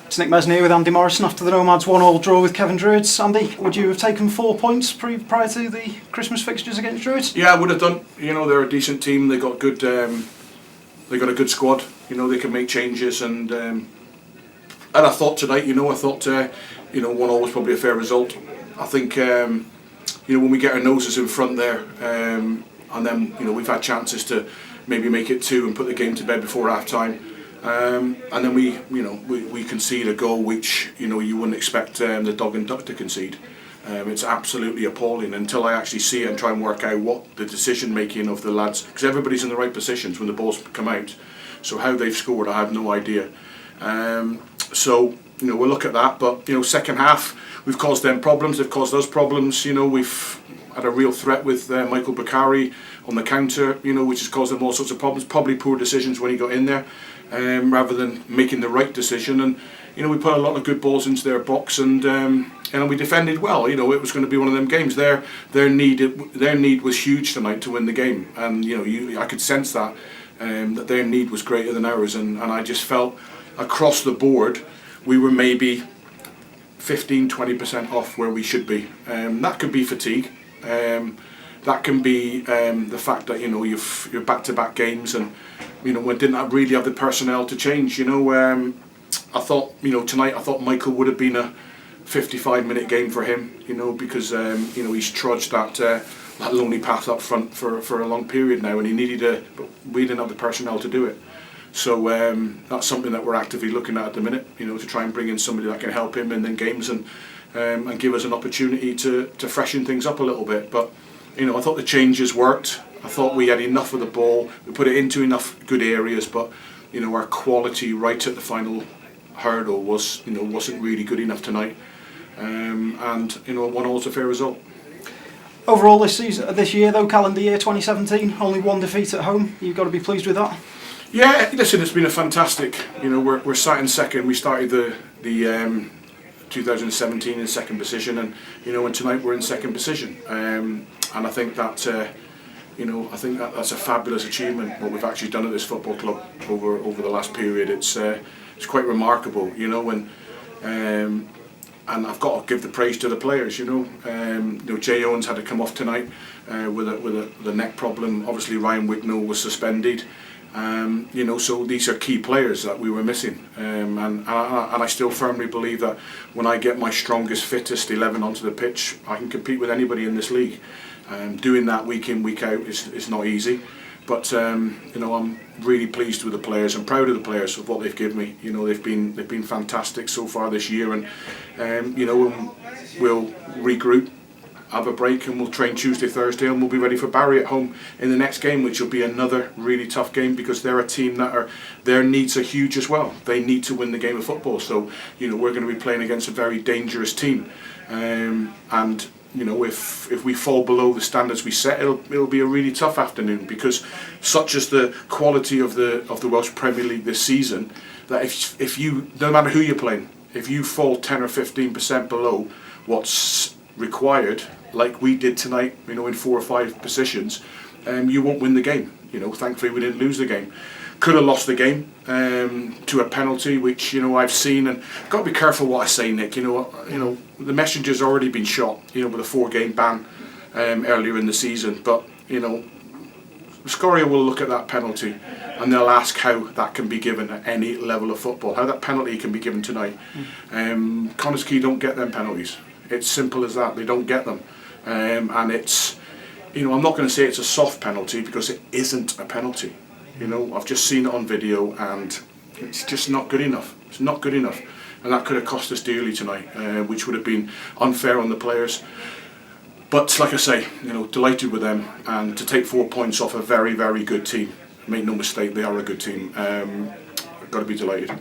It's Nick Mesn here with Andy Morrison after the Nomads 1-1 draw with Cefn Druids. Andy, would you have taken 4 points prior to the Christmas fixtures against Druids? Yeah, I would have done. You know, they're a decent team. They got good. They got a good squad. You know, they can make changes, and I thought tonight. You know, 1-1 was probably a fair result. I think when we get our noses in front there, and then we've had chances to maybe make it 2 and put the game to bed before half time. And then we concede a goal which you wouldn't expect the dog and duck to concede. It's absolutely appalling until I actually see it and try and work out what the decision making of the lads, because everybody's in the right positions when the balls come out. So how they've scored, I have no idea. So we'll look at that. But second half, we've caused them problems. They've caused us problems. We've had a real threat with Michael Bakari on the counter, which has caused them all sorts of problems. Probably poor decisions when he got in there, rather than making the right decision. And we put a lot of good balls into their box, and we defended well. It was going to be one of them games. Their need was huge tonight to win the game, and I could sense that their need was greater than ours, and I just felt across the board we were maybe 15-20% off where we should be. That could be fatigue. That can be the fact that you're back-to-back games, and we didn't really have the personnel to change. I thought tonight I thought Michael would have been a 55-minute game for him. Because he's trudged that lonely path up front for a long period now, and he needed but we didn't have the personnel to do it. So that's something that we're actively looking at the minute. To try and bring in somebody that can help him in the games and give us an opportunity to freshen things up a little bit. But I thought the changes worked. I thought we had enough of the ball. We put it into enough good areas, but our quality right at the final hurdle wasn't really good enough tonight. And 1-1 was a fair result. Overall this year though, calendar year 2017, only 1 defeat at home. You've got to be pleased with that. Yeah, listen, it's been a fantastic. We're sat in second. We started the 2017 in second position, and tonight we're in second position. And I think that that's a fabulous achievement what we've actually done at this football club over the last period. It's quite remarkable, and I've got to give the praise to the players. Jay Owens had to come off tonight with a neck problem. Obviously, Ryan Wignall was suspended. So these are key players that we were missing, and I still firmly believe that when I get my strongest, fittest 11 onto the pitch, I can compete with anybody in this league. Doing that week in, week out is not easy, but I'm really pleased with the players. I'm proud of the players of what they've given me. They've been fantastic so far this year, and we'll regroup, have a break, and we'll train Tuesday, Thursday, and we'll be ready for Barry at home in the next game, which will be another really tough game because they're a team that their needs are huge as well. They need to win the game of football, so we're going to be playing against a very dangerous team, and if we fall below the standards we set, it'll be a really tough afternoon, because such is the quality of the Welsh Premier League this season that if you, no matter who you're playing, if you fall 10 or 15% below what's required, like we did tonight, in 4 or 5 positions, you won't win the game. Thankfully we didn't lose the game. Could have lost the game to a penalty, which I've seen, and I've got to be careful what I say, Nick. The messenger's already been shot, with a 4-game ban earlier in the season. But Scoria will look at that penalty and they'll ask how that can be given at any level of football. How that penalty can be given tonight. Connah don't get them penalties. It's simple as that. They don't get them, and it's I'm not going to say it's a soft penalty because it isn't a penalty. I've just seen it on video and it's just not good enough. It's not good enough, and that could have cost us dearly tonight, which would have been unfair on the players. But like I say, delighted with them, and to take 4 points off a very, very good team. Make no mistake, they are a good team. I've got to be delighted.